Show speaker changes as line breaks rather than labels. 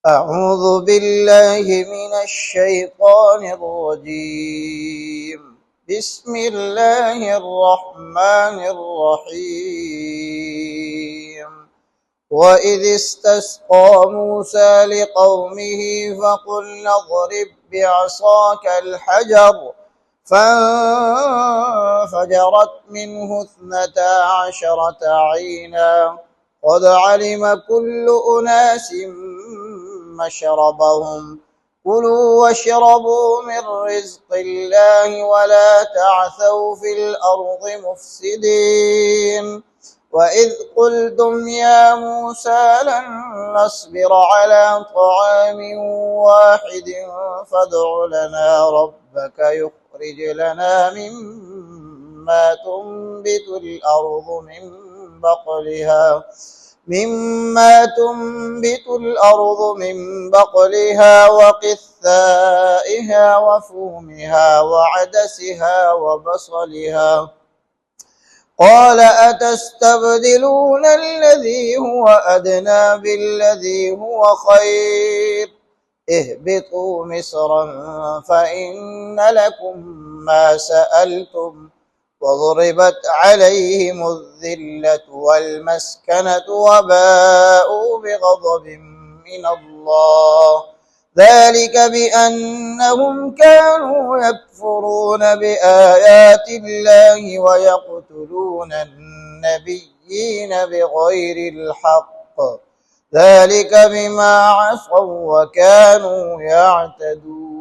أعوذ بالله من الشيطان الرجيم. بسم الله الرحمن الرحيم. وإذ استسقى موسى لقومه فقلنا اضرب بعصاك الحجر فانفجرت منه 12 عينا قد علم كل أناس مشربهم كلوا واشربوا من رزق الله ولا تعثوا في الأرض مفسدين. وإذ قلتم يا موسى لن نصبر على طعام واحد فادع لنا ربك يخرج لنا مما تنبت الأرض من بقلها وقثائها وفومها وعدسها وبصلها. قال أتستبدلون الذي هو أدنى بالذي هو خير اهبطوا مصرا فإن لكم ما سألتم وضربت عليهم الذلة والمسكنة وباءوا بغضب من الله ذلك بأنهم كانوا يكفرون بآيات الله ويقتلون النبيين بغير الحق ذلك بما عصوا وكانوا يعتدون.